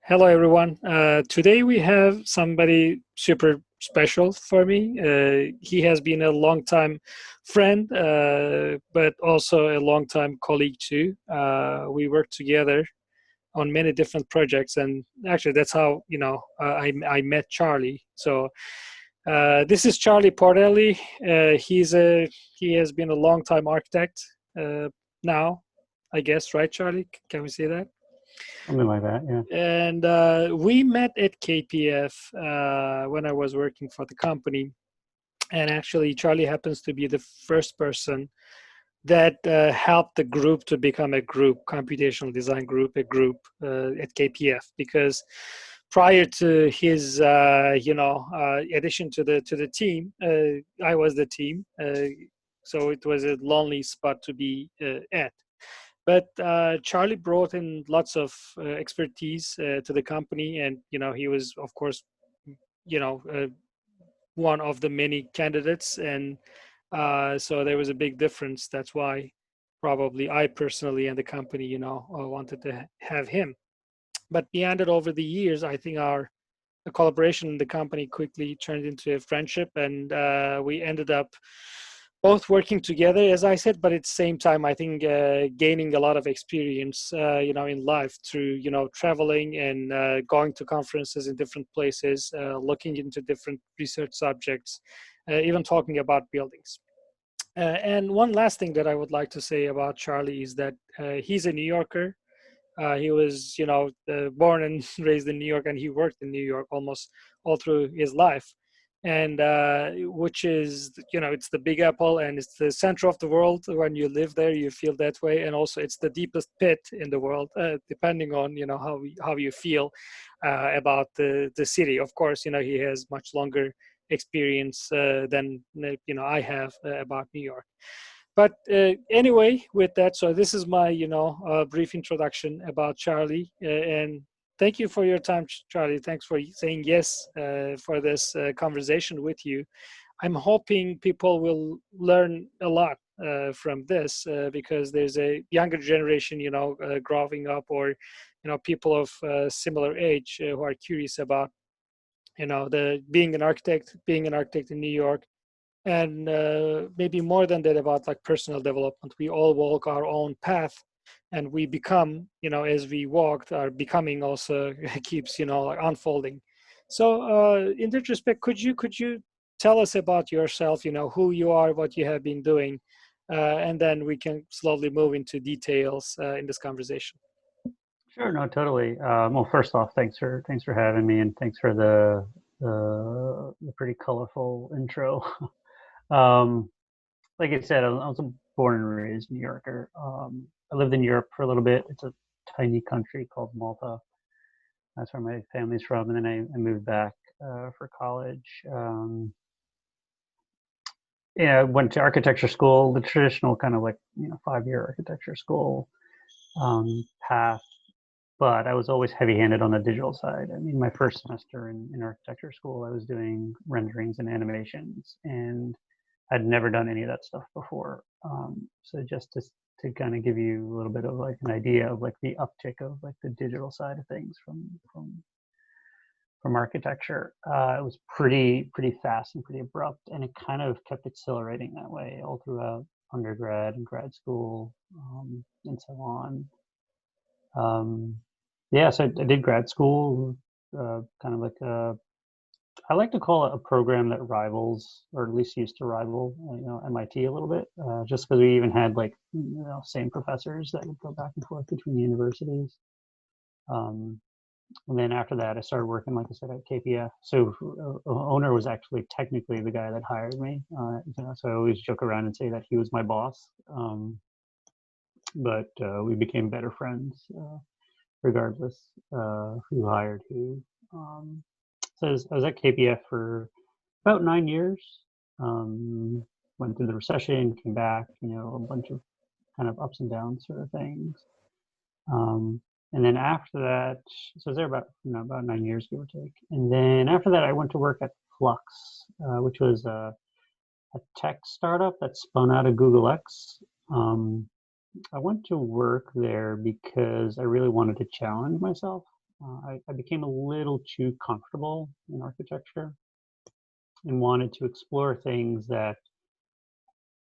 Hello, everyone. Today we have somebody super special for me. He has been a long time friend, but also a long time colleague too. We worked together on many different projects, and actually, that's how I met Charlie. So this is Charlie Portelli. He has been a long time architect now, I guess, right, Charlie? Can we say that? Something like that, yeah. And we met at KPF when I was working for the company. And actually, Charlie happens to be the first person that helped the group to become a group, computational design group, a group at KPF. Because prior to his, addition to the team, I was the team. So it was a lonely spot to be at. But Charlie brought in lots of expertise to the company, and he was, of course, you know, uh, one of the many candidates, and so there was a big difference. That's why probably I personally and the company, wanted to have him. But beyond it, over the years, I think our the collaboration in the company quickly turned into a friendship, and we ended up both working together, as I said, but at the same time, I think gaining a lot of experience, in life through, traveling and going to conferences in different places, looking into different research subjects, even talking about buildings. And one last thing that I would like to say about Charlie is that he's a New Yorker. He was, born and raised in New York, and he worked in New York almost all through his life. And which is, it's the Big Apple, and it's the center of the world. When you live there, you feel that way, and also it's the deepest pit in the world, depending on how you feel about the city. Of course, he has much longer experience than I have about New York. But anyway, with that, so this is my brief introduction about Charlie, and thank you for your time, Charlie. Thanks for saying yes for this conversation with you. I'm hoping people will learn a lot from this because there's a younger generation, growing up, or people of similar age who are curious about the being an architect in New York, and maybe more than that, about like personal development. We all walk our own path, and we become, as we walked, our becoming also keeps, like unfolding. So in that respect, could you tell us about yourself, who you are, what you have been doing, and then we can slowly move into details in this conversation. Sure, no, totally. Well, first off, thanks for having me, and thanks for the pretty colorful intro. um, like I said, I was born and raised New Yorker. I lived in Europe for a little bit. It's a tiny country called Malta. That's where my family's from, and then I moved back for college. Yeah, I went to architecture school, the traditional kind of like 5-year architecture school path, but I was always heavy-handed on the digital side. I mean, my first semester in architecture school, I was doing renderings and animations, and I'd never done any of that stuff before. So just to kind of give you a little bit of like an idea of like the uptick of like the digital side of things from architecture, it was pretty fast and pretty abrupt, and it kind of kept accelerating that way all throughout undergrad and grad school, and so on. Yeah, so I did grad school, kind of like I like to call it a program that rivals, or at least used to rival, MIT a little bit, just because we even had like same professors that would go back and forth between the universities. Um, and then after that, I started working, like I said, at KPF. So Onur was actually technically the guy that hired me. So I always joke around and say that he was my boss. But we became better friends, regardless who hired who. So I was at KPF for about 9 years. Went through the recession, came back, a bunch of kind of ups and downs sort of things. And then after that, so I was there about 9 years, give or take. And then after that, I went to work at Flux, which was a tech startup that spun out of Google X. I went to work there because I really wanted to challenge myself. I became a little too comfortable in architecture and wanted to explore things that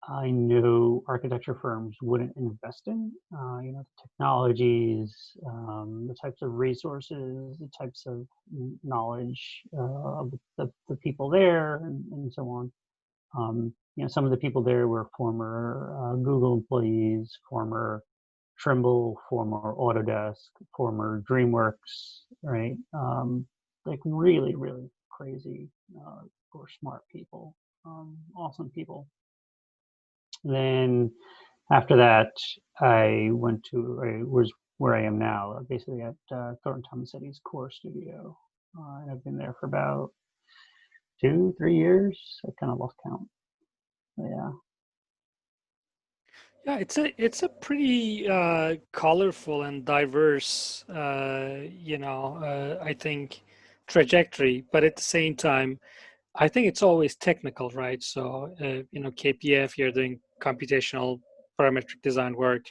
I knew architecture firms wouldn't invest in. The technologies, the types of resources, the types of knowledge of the people there, and so on. Some of the people there were former Google employees, former Trimble, former Autodesk, former DreamWorks, right? Like really, really crazy or smart people, awesome people. Then after that, I was where I am now, basically at Thornton Tomasetti's core studio. And I've been there for about 2-3 years. I kind of lost count. But yeah. Yeah, it's a pretty colorful and diverse, I think trajectory. But at the same time, I think it's always technical, right? So, KPF, you're doing computational parametric design work,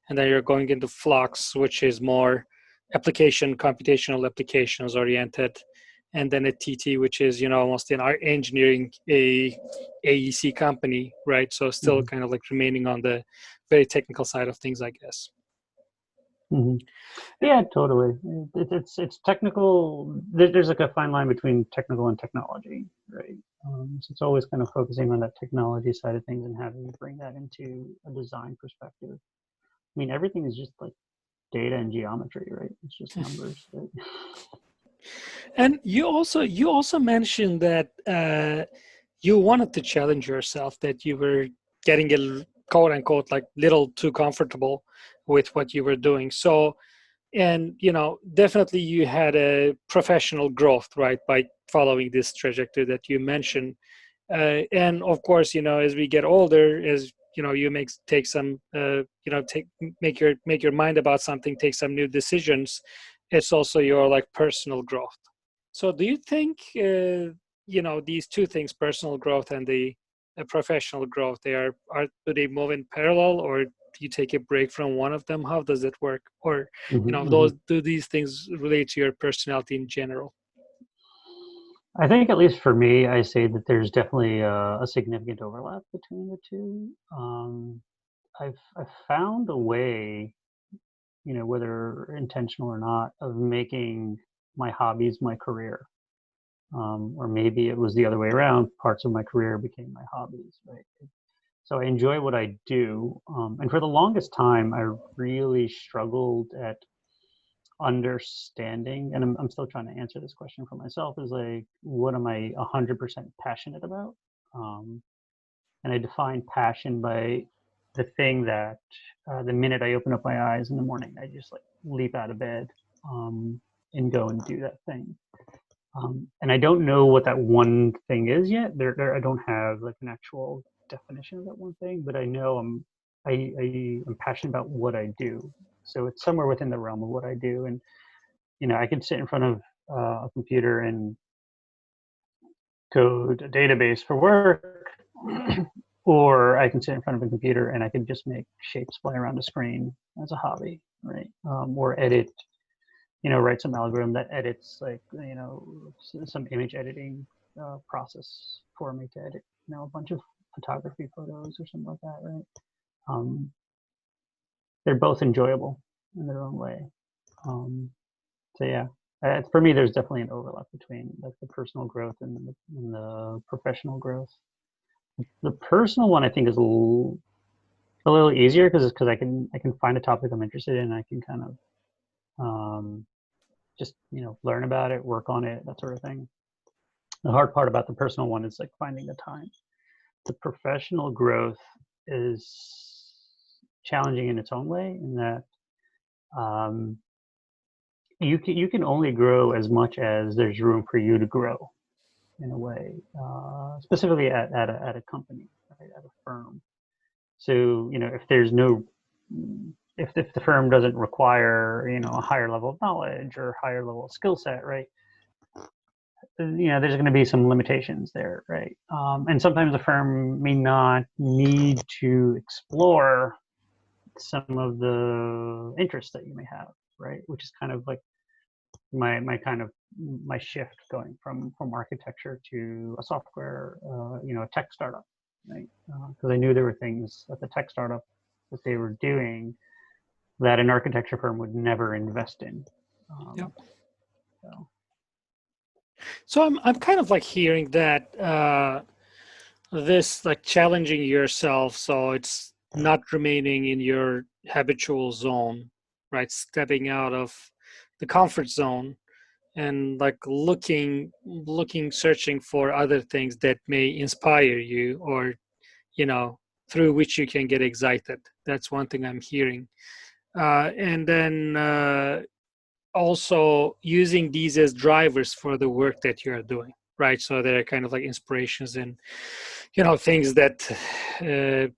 and then you're going into Flux, which is more computational applications oriented, and then at TT, which is, almost in our engineering, a AEC company, right? So still Mm-hmm. kind of like remaining on the very technical side of things, I guess. Mm-hmm. Yeah, totally. It's technical. There's like a fine line between technical and technology, right? So it's always kind of focusing on that technology side of things and having to bring that into a design perspective. I mean, everything is just like data and geometry, right? It's just numbers. Right? And you also mentioned that you wanted to challenge yourself, that you were getting a quote unquote like little too comfortable with what you were doing. So, and definitely you had a professional growth, right, by following this trajectory that you mentioned. And of course, as we get older, as you take some take make your mind about something, take some new decisions, it's also your like personal growth. So do you think these two things, personal growth and the professional growth, do they move in parallel, or do you take a break from one of them? How does it work? Or Mm-hmm. do these things relate to your personality in general? I think, at least for me, I say that there's definitely a significant overlap between the two. I've found a way, whether intentional or not, of making my hobbies my career. Or maybe it was the other way around. Parts of my career became my hobbies, right? So I enjoy what I do. And for the longest time, I really struggled at understanding, and I'm still trying to answer this question for myself, is like, what am I 100% passionate about? And I define passion by the thing that the minute I open up my eyes in the morning, I just like leap out of bed um, and go and do that thing. And I don't know what that one thing is yet. I don't have like an actual definition of that one thing, but I know I'm passionate about what I do. So it's somewhere within the realm of what I do, and I can sit in front of a computer and code a database for work, or I can sit in front of a computer and I can just make shapes fly around a screen as a hobby, right? Or edit, write some algorithm that edits like, some image editing process for me to edit, a bunch of photography photos or something like that, right? Um, they're both enjoyable in their own way. So yeah, for me, there's definitely an overlap between like the personal growth and the professional growth. The personal one, I think, is a little easier because I can find a topic I'm interested in. And I can kind of just learn about it, work on it, that sort of thing. The hard part about the personal one is like finding the time. The professional growth is challenging in its own way, in that um, you can only grow as much as there's room for you to grow, in a way, specifically at a company, right, at a firm. So if there's no if the firm doesn't require a higher level of knowledge or higher level of skill set, right, there's going to be some limitations there, right? And sometimes the firm may not need to explore some of the interests that you may have, right? Which is kind of like my kind of my shift going from architecture to a software, a tech startup, right? Because I knew there were things at the tech startup that they were doing that an architecture firm would never invest in. Yeah. So. So I'm kind of like hearing that this like challenging yourself, so it's not remaining in your habitual zone, right? Stepping out of the comfort zone and like looking, searching for other things that may inspire you, or through which you can get excited. That's one thing I'm hearing. And then also using these as drivers for the work that you're doing, right? So they're kind of like inspirations and things that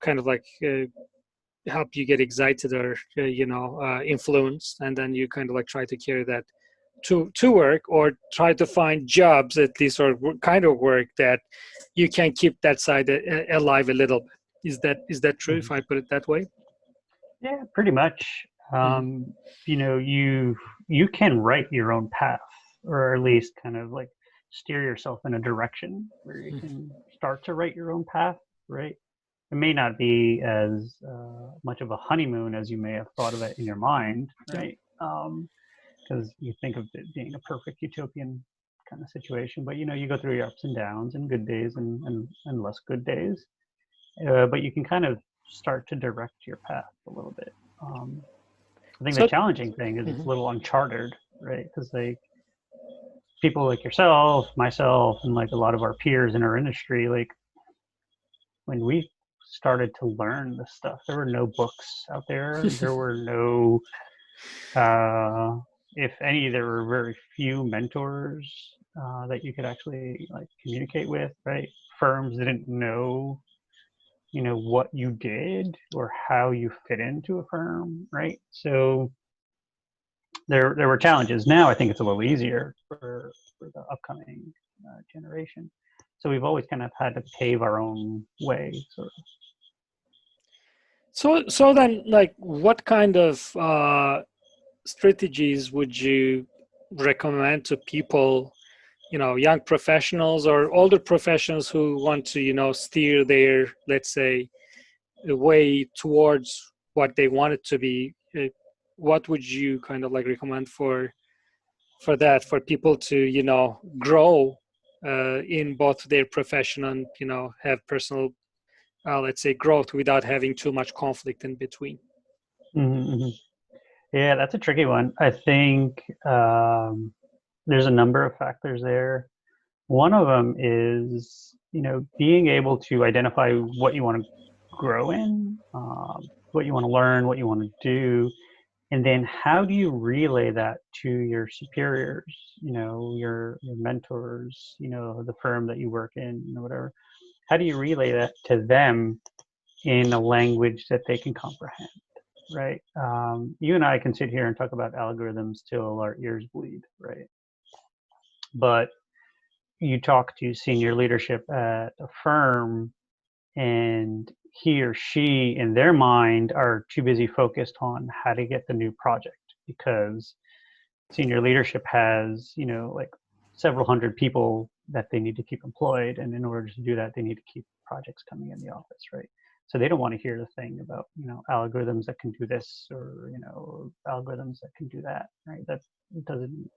kind of like help you get excited or influenced, and then you kind of like try to carry that to work, or try to find jobs at least, or kind of work that you can keep that side alive a little bit. Is that true, if I put it that way? Yeah, pretty much. Mhm. You can write your own path, or at least kind of like steer yourself in a direction where you can start to write your own path, right? It may not be as much of a honeymoon as you may have thought of it in your mind, Yeah. right? Because you think of it being a perfect utopian kind of situation, but you go through your ups and downs and good days and less good days. But you can kind of start to direct your path a little bit. I think the So. challenging thing is it's Mhm. a little uncharted, right? Because like people like yourself, myself, and like a lot of our peers in our industry, like when we started to learn this stuff, there were no books out there. There were no, if any, there were very few mentors that you could actually like communicate with, right? Firms didn't know what you did or how you fit into a firm, right? So there were challenges. Now I think it's a little easier for the upcoming generation. So we've always kind of had to pave our own way, sort of. So then, like, what kind of strategies would you recommend to people, young professionals or older professionals who want to, steer their, let's say, way towards what they want it to be? What would you kind of like recommend for people to, grow in both their profession and, have personal, let's say, growth without having too much conflict in between? Mm-hmm. Yeah, that's a tricky one. I think there's a number of factors there. One of them is, being able to identify what you want to grow in, what you want to learn, what you want to do, and then how do you relay that to your superiors, your mentors, the firm that you work in, whatever. How do you relay that to them in a language that they can comprehend, right? You and I can sit here and talk about algorithms till our ears bleed, right? But you talk to senior leadership at a firm, and he or she in their mind are too busy focused on how to get the new project, because senior leadership has like several hundred people that they need to keep employed, and in order to do that they need to keep projects coming in the office, right? So they don't want to hear the thing about algorithms that can do this, or algorithms that can do that, right? That doesn't,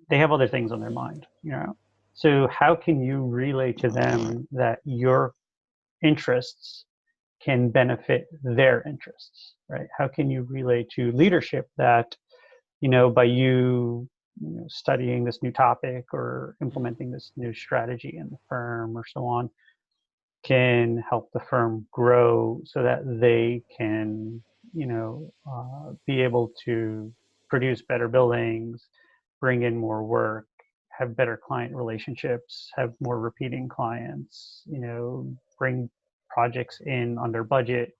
they have other things on their mind. So how can you relay to them that your interests can benefit their interests, right? How can you relay to leadership that, by studying this new topic or implementing this new strategy in the firm or so on, can help the firm grow so that they can, be able to produce better buildings, bring in more work, have better client relationships, have more repeating clients, bring projects in under budget,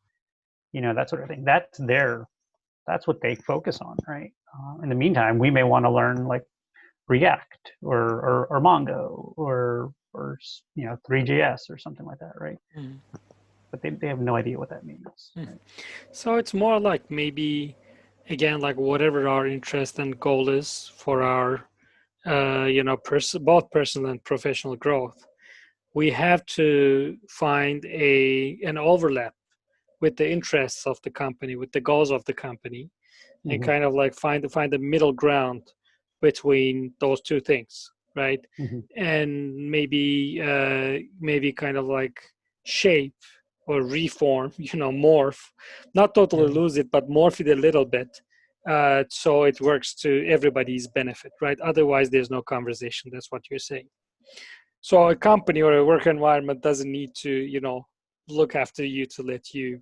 that sort of thing. That's what they focus on, right? In the meantime, we may want to learn like React or Mongo or 3JS or something like that, right? Mhm. But they have no idea what that means. Mhm. Right? So it's more like maybe again, like whatever our interest and goal is for our, both personal and professional growth, we have to find an overlap with the interests of the company, with the goals of the company, and Hmm. kind of like find the middle ground between those two things, right? Hmm. And maybe kind of like shape or reform, morph, not totally Yeah. lose it, but morph it a little bit, so it works to everybody's benefit, right? Otherwise, there's no conversation. That's what you're saying. So a company or a work environment doesn't need to, look after you to let you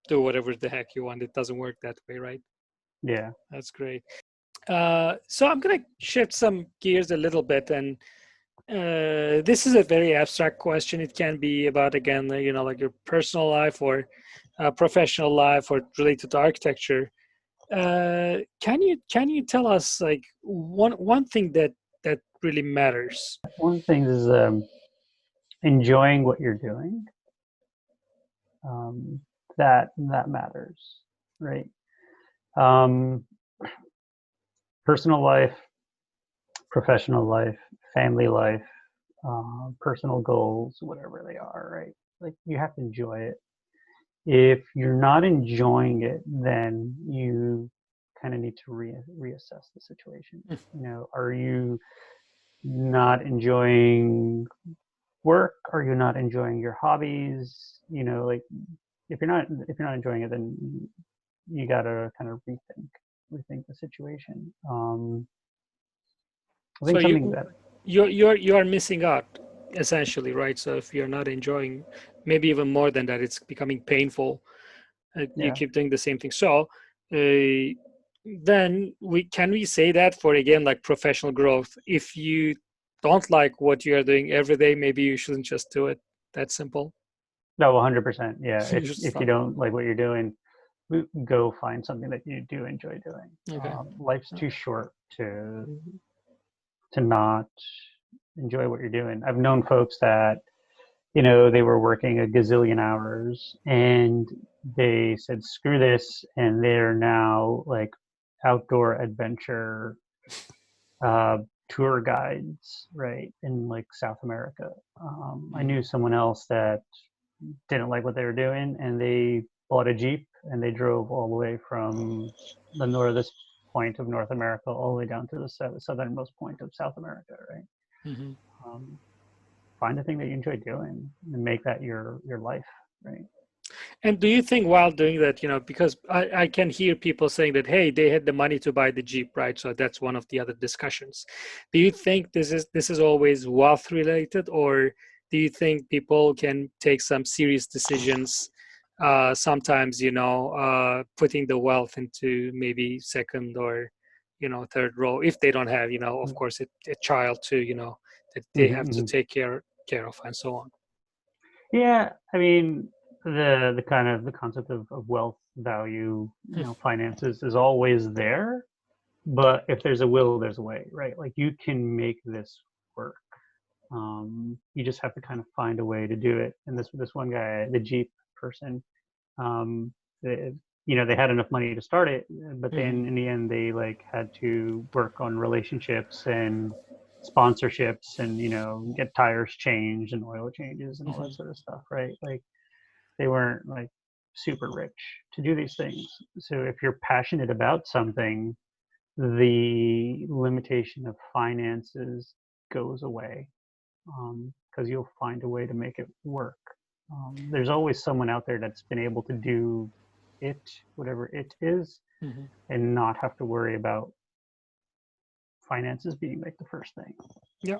do whatever the heck you want. It doesn't work that way, right? Yeah. That's great. So I'm going to shift some gears a little bit, and this is a very abstract question. It can be about, again, like your personal life or professional life or related to architecture. Can you tell us like one thing that really matters? One of the things is enjoying what you're doing. Um, that matters, right? Um, Personal life, professional life, family life, personal goals, whatever they are, right? Like you have to enjoy it. If you're not enjoying it, then you kind of need to reassess the situation. Are you not enjoying work? Are you not enjoying your hobbies? Like if you're not enjoying it, then you gotta kind of rethink the situation. I So think something that you are missing out essentially, right? So if you're not enjoying, maybe even more than that, it's becoming painful. You yeah. keep doing the same thing. So then we say that for, again, like professional growth? If you don't like what you are doing every day, maybe you shouldn't just do it. That simple. No, 100%. Yeah. You If should if you stop. don't like what you're doing, go find something that you do enjoy doing. Okay. Life's too short to not enjoy what you're doing. I've known folks that they were working a gazillion hours and they said screw this, and they're now like outdoor adventure uh, tour guides, right, in like South America. I Mhm. knew someone else that didn't like what they were doing, and they bought a Jeep and they drove all the way from the northernmost point of North America all the way down to the southernmost point of South America, right? Mhm. Um, Find a thing that you enjoy doing and make that your life, right? And do you think while doing that, because I can hear people saying that, hey, they had the money to buy the Jeep, right? So that's one of the other discussions. Do you think this is always wealth related, or do you think people can take some serious decisions, sometimes, putting the wealth into maybe second or, third row, if they don't have, of course, a child to, that they have to Mm-hmm. take care of and so on. Yeah, I mean the kind of the concept of wealth, value, finances is always there, but if there's a will, there's a way, right? Like you can make this work. You just have to kind of find a way to do it. And this one guy, the Jeep person, um, they, they had enough money to start it, but Hmm. then in the end they like had to work on relationships and sponsorships and get tires changed and oil changes and all that Hmm. sort of stuff, right? Like they weren't like super rich to do these things. So if you're passionate about something, the limitation of finances goes away, because you'll find a way to make it work. There's always someone out there that's been able to do it, whatever it is, Hmm. and not have to worry about finances being like the first thing. Yeah.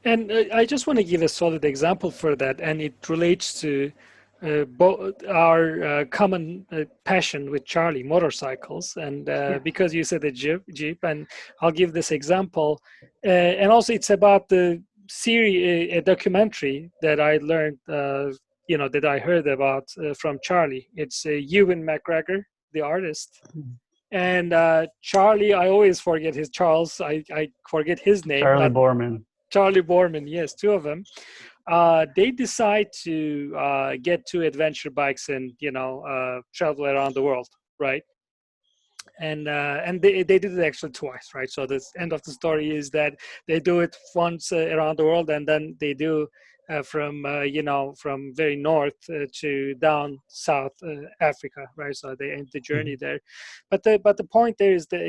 And I just want to give a solid example for that, and it relates to our common passion with Charlie, motorcycles. And Yeah. because you said the Jeep, and I'll give this example. And also, it's about the series, a documentary that I learned, that I heard about from Charlie. It's Ewan McGregor, the artist. And Charlie, I always forget his Charles. I forget his name, Charlie not Borman. Charlie Borman, yes, two of them. They decide to get two adventure bikes and travel around the world, right? and they did it actually twice, right? So the end of the story is that they do it once around the world, and then they do from from very north to down south Africa, right? So they end the journey there. But the point there is that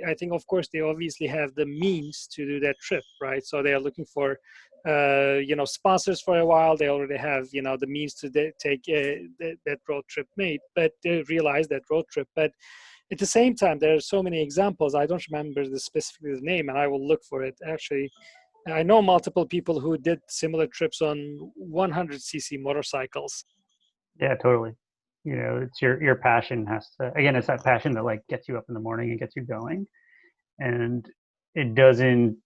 I think, of course, they obviously have the means to do that trip, right? So they are looking for sponsors for a while. They already have the means to take that road trip made, but they realize that road trip. But at the same time, there are so many examples. I don't remember specifically the name, and I will look for it. Actually, I know multiple people who did similar trips on 100cc motorcycles. Yeah, totally. It's your passion has to, again, it's that passion that like gets you up in the morning and gets you going, and it doesn't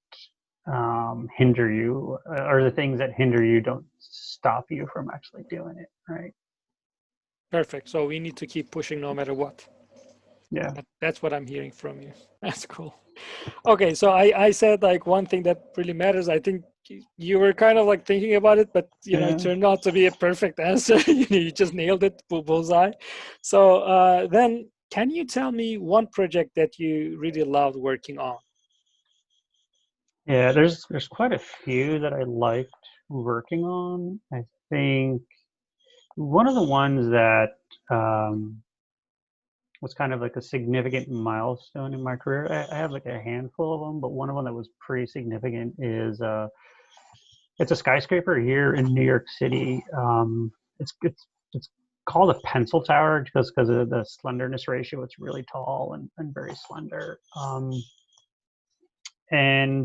hinder you, or the things that hinder you don't stop you from actually doing it, right? Perfect. So we need to keep pushing no matter what. Yeah. That's what I'm hearing from you. That's cool. Okay, so I said like one thing that really matters. I think you were kind of like thinking about it, but it turned out to be a perfect answer. You just nailed it, bullseye. So then, can you tell me one project that you really loved working on? Yeah, there's quite a few that I liked working on. I think one of the ones that was kind of like a significant milestone in my career. I have like a handful of them, but one of them that was pretty significant is it's a skyscraper here in New York City. It's called a pencil tower because of the slenderness ratio. It's really tall and very slender. And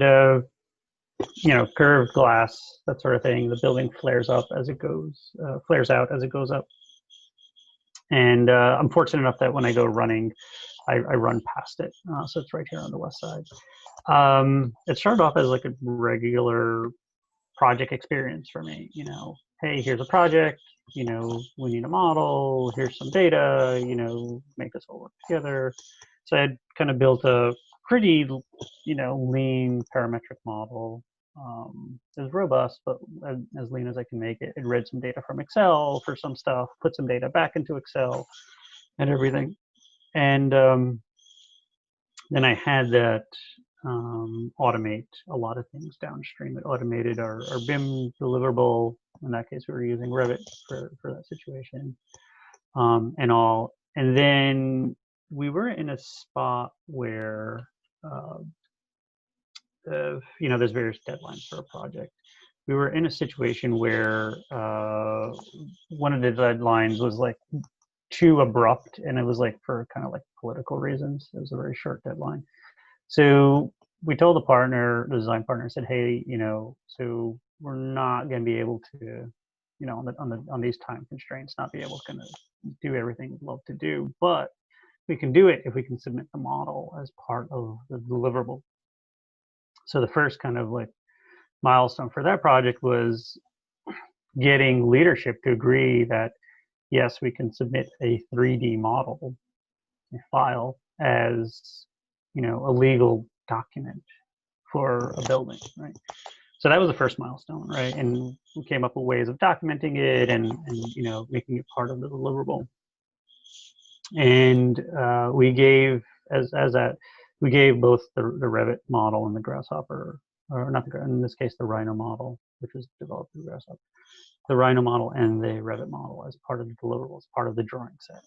curved glass, that sort of thing. The building flares up as it goes, flares out as it goes up. And I'm fortunate enough that when I go running, I run past it. So it's right here on the west side. It started off as like a regular project experience for me. Hey, here's a project. We need a model. Here's some data. Make this all work together. So I had kind of built a pretty, lean parametric model. It was robust, but as lean as I can make it. It read some data from Excel for some stuff, put some data back into Excel and everything. And then I had that automate a lot of things downstream. It automated our BIM deliverable. In that case, we were using Revit for that situation and all. And then we were in a spot where, there's various deadlines for a project. We were in a situation where one of the deadlines was like too abrupt, and it was like for kind of like political reasons. It was a very short deadline. So we told the design partner, said, hey, so we're not going to be able to, on these time constraints, not be able to kind of do everything we'd love to do, but we can do it if we can submit the model as part of the deliverable. So the first kind of like milestone for that project was getting leadership to agree that yes, we can submit a 3D model, a file, as a legal document for a building, right? So that was the first milestone, right? And we came up with ways of documenting it and making it part of the deliverable. And we gave we gave both the Revit model and the Grasshopper, or not in this case the Rhino model, which was developed through Grasshopper, the Rhino model and the Revit model as part of the deliverable, as part of the drawing set.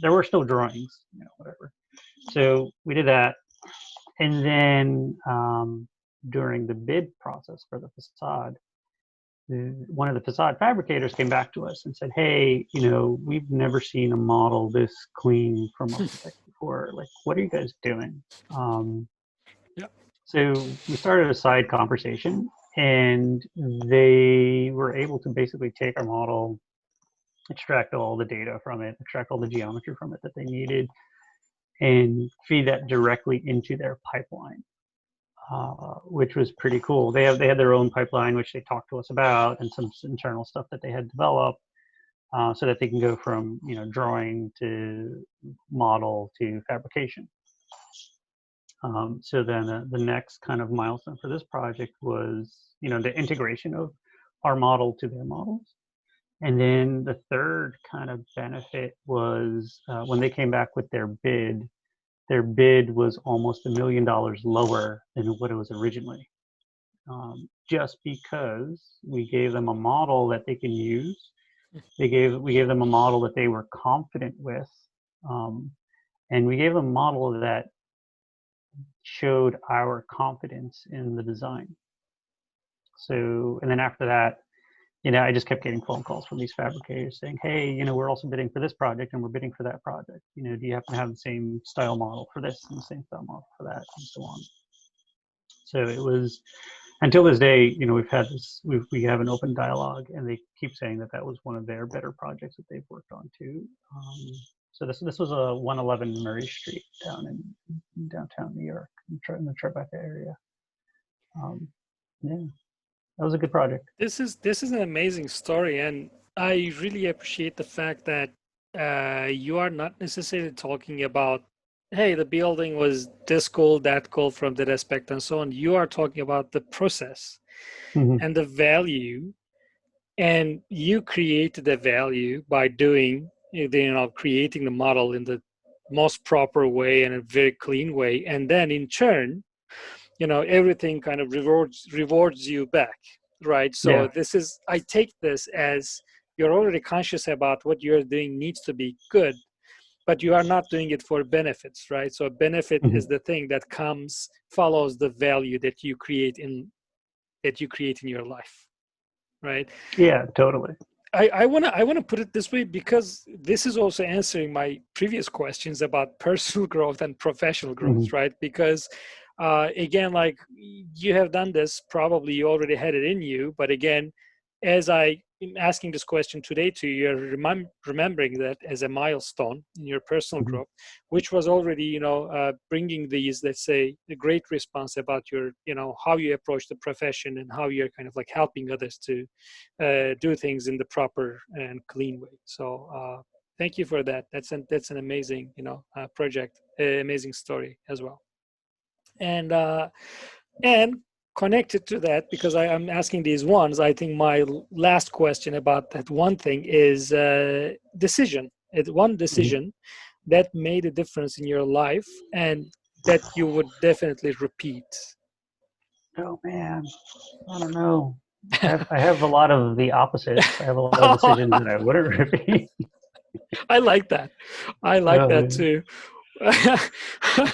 There were still drawings, whatever. So we did that. And then during the bid process for the facade, one of the facade fabricators came back to us and said, hey, we've never seen a model this clean from architects before. Like, what are you guys doing? Yeah. So we started a side conversation, and they were able to basically take our model, extract all the data from it, extract all the geometry from it that they needed, and feed that directly into their pipeline, which was pretty cool. They had their own pipeline, which they talked to us about, and some internal stuff that they had developed, so that they can go from drawing to model to fabrication. So then the next kind of milestone for this project was the integration of our model to their models. And then the third kind of benefit was when they came back with their bid, their bid was almost $1 million lower than what it was originally. Just because we gave them a model that they can use. We gave them a model that they were confident with. And we gave them a model that showed our confidence in the design. So, and then after that, I just kept getting phone calls from these fabricators saying, hey, we're also bidding for this project and we're bidding for that project. Do you happen to have the same style model for this and the same style model for that, and so on. So it was, until this day, we've had this, we have an open dialogue, and they keep saying that was one of their better projects that they've worked on too. So this was a 111 Murray Street down in downtown New York, in the Tribeca area. Yeah, that was a good project. This is an amazing story, and I really appreciate the fact that you are not necessarily talking about, hey, the building was this cool, that cool from that aspect, and so on. You are talking about the process and the value, and you created the value by doing, creating the model in the most proper way and a very clean way, and then in turn, everything kind of rewards you back, right? So Yeah. I take this as you're already conscious about what you're doing needs to be good, but you are not doing it for benefits, right? So a benefit is the thing that follows the value that you create in your life, right? Yeah, totally. I want to put it this way, because this is also answering my previous questions about personal growth and professional growth, right? Because again, like, you have done this, probably you already had it in you, but again, as I am asking this question today to you, you're remembering that as a milestone in your personal growth, which was already, bringing these, let's say, the great response about your, how you approach the profession and how you're kind of like helping others to do things in the proper and clean way. So thank you for that. That's an amazing, project, amazing story as well. And connected to that, because I'm asking these ones, I think my last question about that one thing is decision. It's one decision that made a difference in your life and that you would definitely repeat. Oh man, I don't know. I have a lot of the opposites. I have a lot of decisions that I wouldn't repeat. I like that. I like Oh, that yeah. too.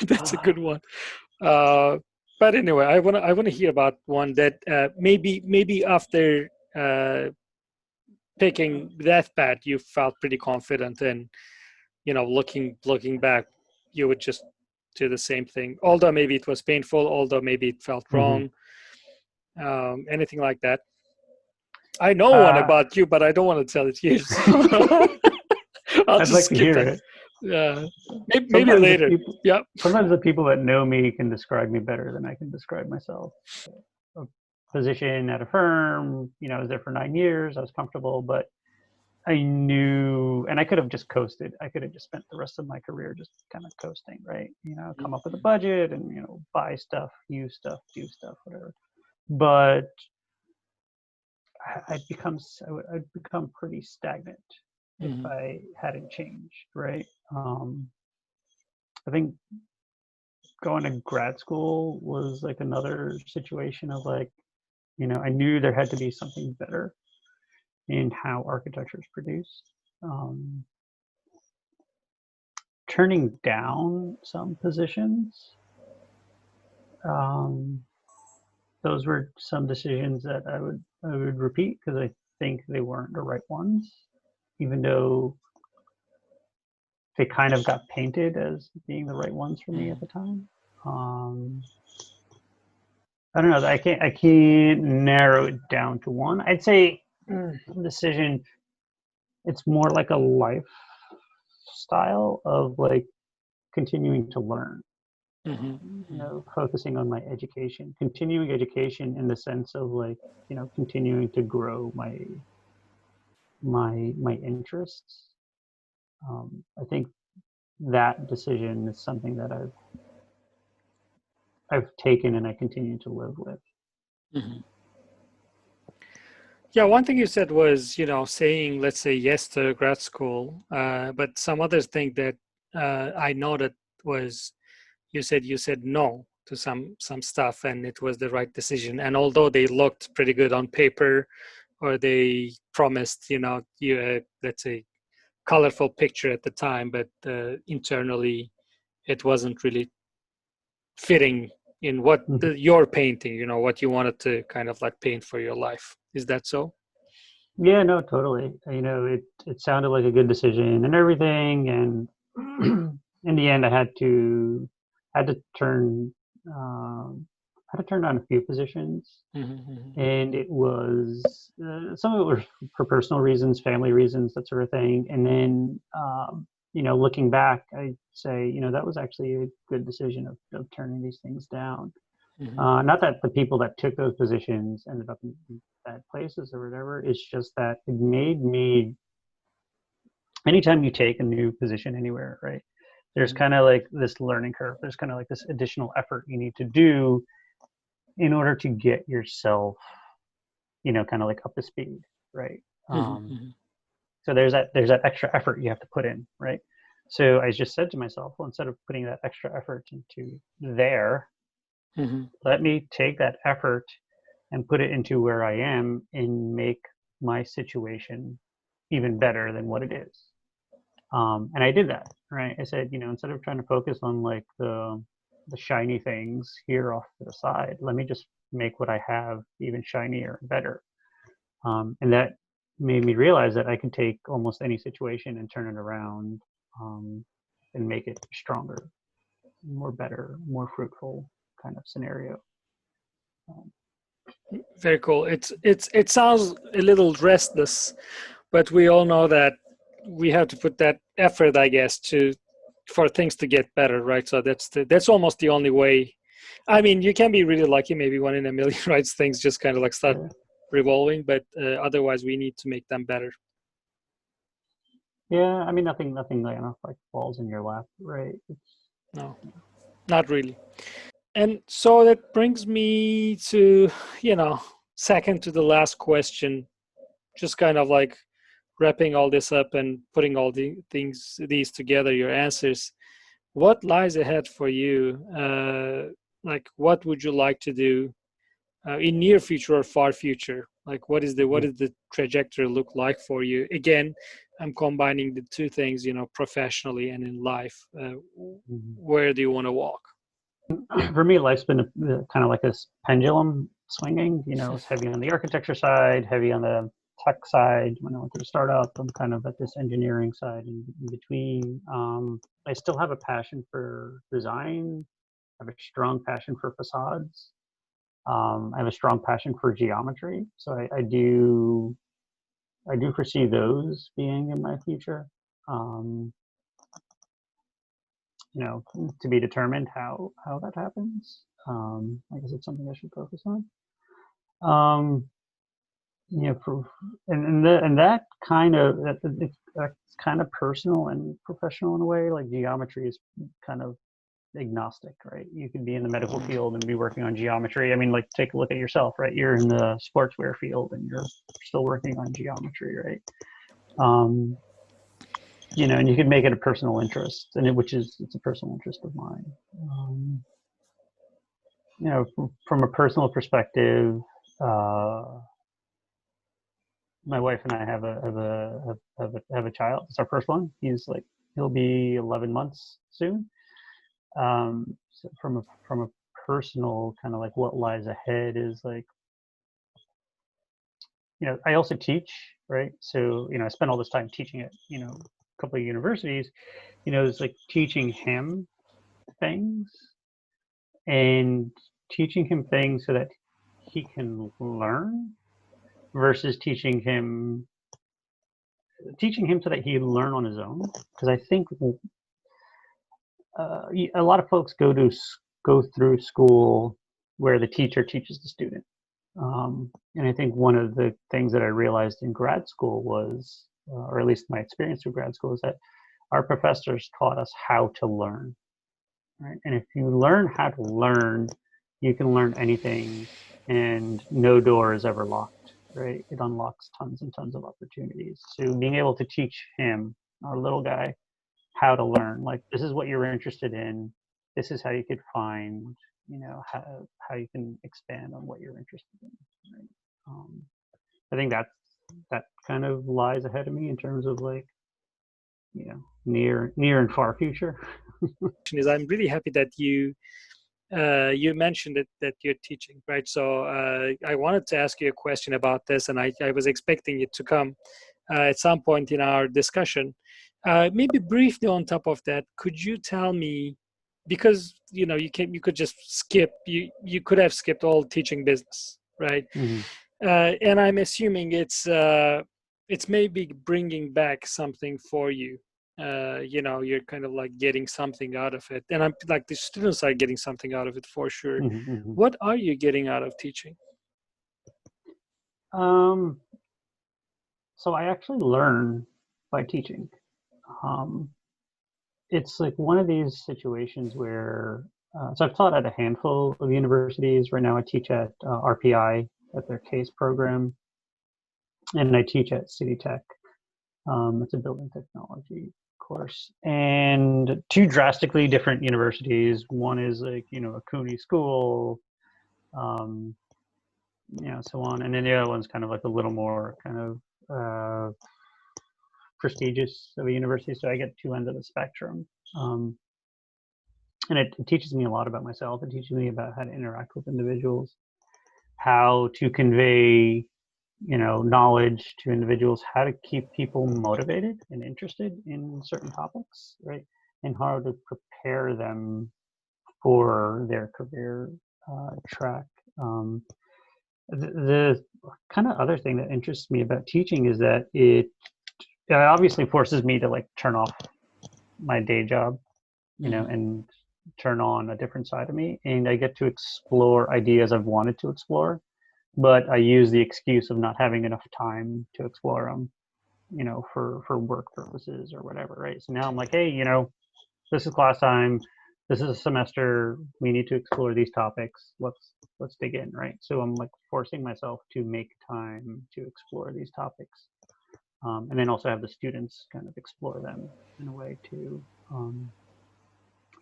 That's a good one. But anyway, I want to hear about one that maybe after picking that path, you felt pretty confident, and looking back, you would just do the same thing. Although maybe it was painful, although maybe it felt wrong. Anything like that? I know one Uh, about you, but I don't want to tell it here. So I'll I'd just like to skip hear that. it. Maybe later. Yeah. Sometimes the people that know me can describe me better than I can describe myself. A position at a firm, I was there for 9 years. I was comfortable, but I knew, and I could have just coasted. I could have just spent the rest of my career just kind of coasting, right? Come up with a budget and, buy stuff, use stuff, do stuff, whatever. But I'd become pretty stagnant if I hadn't changed, right? I think going to grad school was like another situation of like, I knew there had to be something better in how architecture is produced. Turning down some positions, those were some decisions that I would repeat because I think they weren't the right ones, even though they kind of got painted as being the right ones for me at the time. I don't know. I can't narrow it down to one. I'd say decision. It's more like a lifestyle of like continuing to learn. Focusing on my education, continuing education in the sense of like, continuing to grow my interests. I think that decision is something that I've taken and I continue to live with. Yeah, one thing you said was, saying, let's say, yes to grad school, but some other thing that I noted was you said no to some stuff, and it was the right decision. And although they looked pretty good on paper, or they promised, you know, you let's say colorful picture at the time, but internally it wasn't really fitting in what your painting, you know, what you wanted to kind of like paint for your life. Is that so? Yeah, no, totally. You know, it sounded like a good decision and everything, and in the end, I had to turn um, had to turn down a few positions, and it was some of it was for personal reasons, family reasons, that sort of thing. And then, you know, looking back, I say, you know, that was actually a good decision of turning these things down. Not that the people that took those positions ended up in bad places or whatever. It's just that it made me, anytime you take a new position anywhere, right? There's kind of like this learning curve. There's kind of like this additional effort you need to do in order to get yourself, you know, kind of like up to speed, right? So there's that extra effort you have to put in, right? So I just said to myself, well, instead of putting that extra effort into there, let me take that effort and put it into where I am and make my situation even better than what it is. And I did that, right? I said, you know, instead of trying to focus on like the shiny things here off to the side, let me just make what I have even shinier and better. And that made me realize that I can take almost any situation and turn it around, and make it stronger, more better, more fruitful kind of scenario. Very cool. It sounds a little restless, but we all know that we have to put that effort, I guess, to for things to get better, right? So that's almost the only way. I mean, you can be really lucky, maybe one in a million, right? Things just kind of like start revolving, but otherwise we need to make them better. Yeah, I mean, nothing like falls in your lap, right? No, not really. And so that brings me to, you know, second to the last question, just kind of like wrapping all this up and putting all these together, your answers. What lies ahead for you? Like, what would you like to do in near future or far future? Like, what is the trajectory look like for you? Again, I'm combining the two things, you know, professionally and in life. Where do you want to walk? For me, life's been kind of like this pendulum swinging. You know, it's heavy on the architecture side, heavy on the tech side. When I went to the startup, I'm kind of at this engineering side in between. I still have a passion for design. I have a strong passion for facades. I have a strong passion for geometry. So I do foresee those being in my future. Um, you know, to be determined how that happens. I guess it's something I should focus on. You know, and that kind of that's kind of personal and professional in a way. Like geometry is kind of agnostic, right? You could be in the medical field and be working on geometry. I mean, like take a look at yourself, right? You're in the sportswear field and you're still working on geometry, right? You know, and you could make it a personal interest, and it's a personal interest of mine. You know, from a personal perspective, uh, my wife and I have a child. It's our first one. He'll be 11 months soon. So from a personal kind of like what lies ahead is like, you know, I also teach, right? So, you know, I spend all this time teaching at, you know, a couple of universities. You know, it's like teaching him things and teaching him things so that he can learn versus teaching him so that he learn on his own. Because I think a lot of folks go through school where the teacher teaches the student. And I think one of the things that I realized in grad school was, or at least my experience through grad school, is that our professors taught us how to learn, right? And if you learn how to learn, you can learn anything, and no door is ever locked, right? It unlocks tons and tons of opportunities. So being able to teach him, our little guy, how to learn, like this is what you're interested in. this is how you could find, how you can expand on what you're interested in. Right? I think that kind of lies ahead of me in terms of like, near and far future. Is I'm really happy that you mentioned that you're teaching, right? So I wanted to ask you a question about this, and I was expecting it to come at some point in our discussion. Maybe briefly on top of that, could you tell me, because you could just skip, you could have skipped all teaching business, right? Mm-hmm. And I'm assuming it's maybe bringing back something for you. You're kind of like getting something out of it, and I'm like the students are getting something out of it for sure. Mm-hmm. Mm-hmm. What are you getting out of teaching? So I actually learn by teaching. Um, it's like one of these situations where, so I've taught at a handful of universities. Right now I teach at RPI at their CASE program, and I teach at City Tech. It's a building technology course, and two drastically different universities. One is like, a CUNY school, um, so on. And then the other one's kind of like a little more kind of prestigious of a university. So I get two ends of the spectrum. And it teaches me a lot about myself. It teaches me about how to interact with individuals, how to convey, knowledge to individuals, how to keep people motivated and interested in certain topics, right? And how to prepare them for their career track. The kind of other thing that interests me about teaching is that it obviously forces me to like turn off my day job, and turn on a different side of me, and I get to explore ideas I've wanted to explore, but I use the excuse of not having enough time to explore them, for work purposes or whatever, right? So now I'm like, hey, this is class time, this is a semester, we need to explore these topics. Let's dig in, right? So I'm like forcing myself to make time to explore these topics, and then also have the students kind of explore them in a way too.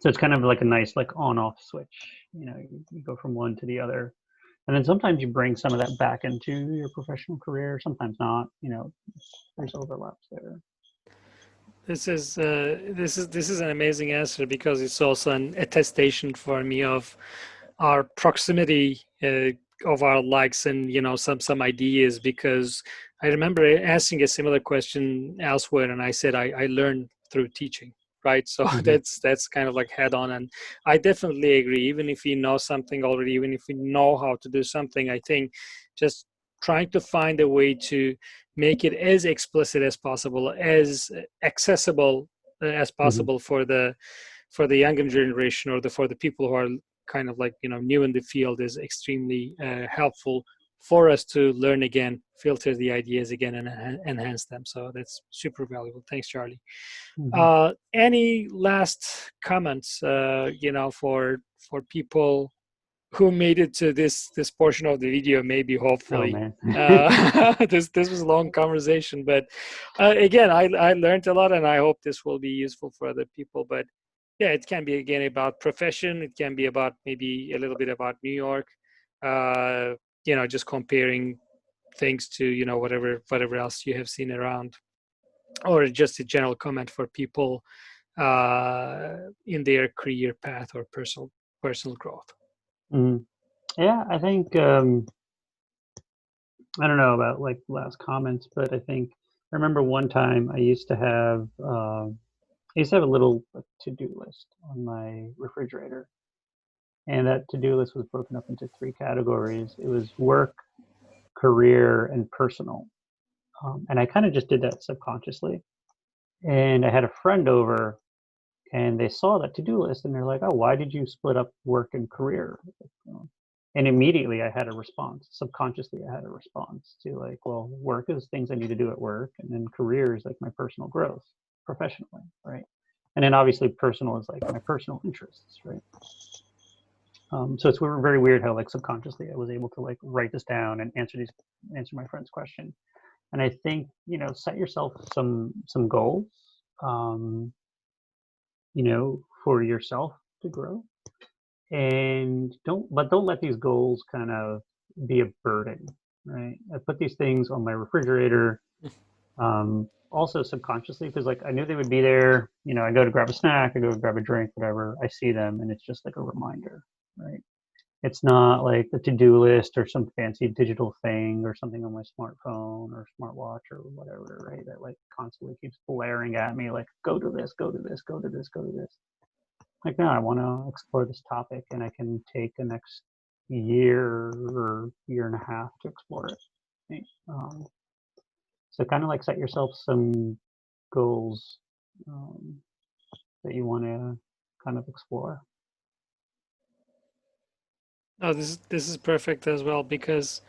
So it's kind of like a nice like on-off switch. You go from one to the other, and then sometimes you bring some of that back into your professional career. Sometimes not. There's overlaps there. This is an amazing answer, because it's also an attestation for me of our proximity of our likes and some ideas. Because I remember asking a similar question elsewhere, and I said I learned through teaching, right? So Mm-hmm. that's kind of like head on, and I definitely agree. Even if we know something already, even if we know how to do something, I think just trying to find a way to make it as explicit as possible, as accessible as Mm-hmm. possible for the younger generation, or for the people who are kind of like new in the field, is extremely helpful for us to learn again, filter the ideas again, and enhance them. So that's super valuable. Thanks, Charlie. Mm-hmm. Any last comments for people who made it to this portion of the video, maybe, Oh hopefully. man. This was a long conversation, but again, I learned a lot, and I hope this will be useful for other people. But yeah, it can be again about profession, it can be about maybe a little bit about New York, just comparing things to whatever else you have seen around, or just a general comment for people in their career path or personal growth. Mm. Yeah, I think I don't know about like last comments, but I remember one time I used to have a little like, to-do list on my refrigerator, and that to-do list was broken up into three categories. It was work, career, and personal. And I kind of just did that subconsciously. And I had a friend over, and they saw that to-do list, and they're like, "Oh, why did you split up work and career?" And immediately I had a response. Subconsciously, I had a response to like, well, work is things I need to do at work, and then career is like my personal growth professionally, right? And then obviously personal is like my personal interests, right? So it's very weird how like subconsciously I was able to like write this down and answer my friend's question. And I think set yourself some goals, for yourself, to grow. And don't let these goals kind of be a burden, right? I put these things on my refrigerator, also subconsciously, because like I knew they would be there. You know, I go to grab a snack, I go to grab a drink, whatever. I see them, and it's just like a reminder, right? It's not like a to-do list or some fancy digital thing or something on my smartphone or smartwatch or whatever, right? That like constantly keeps blaring at me, like go to this, go to this, go to this, go to this. Like, no, I want to explore this topic, and I can take the next year or year and a half to explore it. Right? So kind of like set yourself some goals that you want to kind of explore. Oh, this is perfect as well because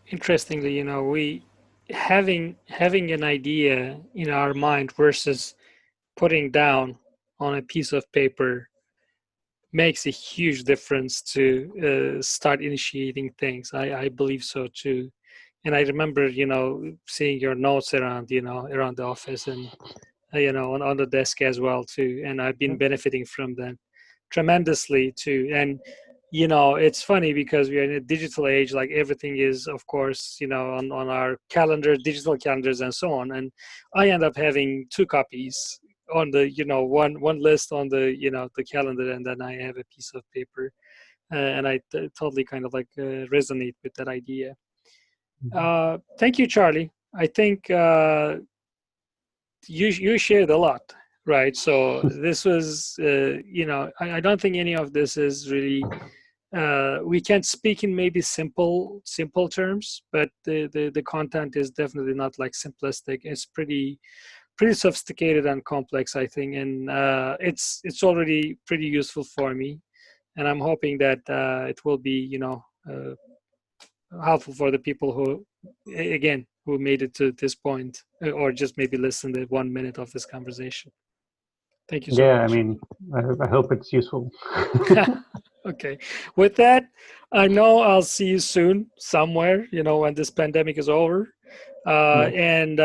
interestingly, we having an idea in our mind versus putting down on a piece of paper makes a huge difference to start initiating things. I believe so too. And I remember, seeing your notes around, around the office and, on the desk as well too. And I've been benefiting from them tremendously too. And, it's funny because we are in a digital age, like everything is, of course, on our calendar, digital calendars and so on. And I end up having two copies on the, one list on the, the calendar, and then I have a piece of paper. And I totally kind of like resonate with that idea. Thank you, Charlie. I think you shared a lot, right? So this was, I don't think any of this is really. We can speak in maybe simple terms, but the content is definitely not like simplistic. It's pretty sophisticated and complex, I think, and it's already pretty useful for me. And I'm hoping that it will be, helpful for the people who, again, who made it to this point, or just maybe listen to 1 minute of this conversation. Thank you so Yeah, I much. mean, I hope it's useful. Okay. With that, I know I'll see you soon somewhere, when this pandemic is over. And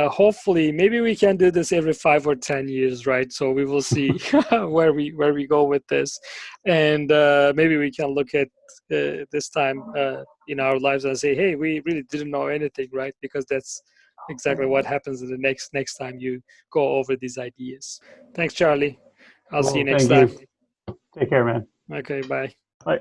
hopefully, maybe we can do this every 5 or 10 years, right? So we will see where we go with this, and maybe we can look at this time in our lives and say, hey, we really didn't know anything, right? Because that's exactly what happens in the next time you go over these ideas. Thanks, Charlie. I'll see you Cool. next Thank time. you. Take care, man. Okay, bye. Bye.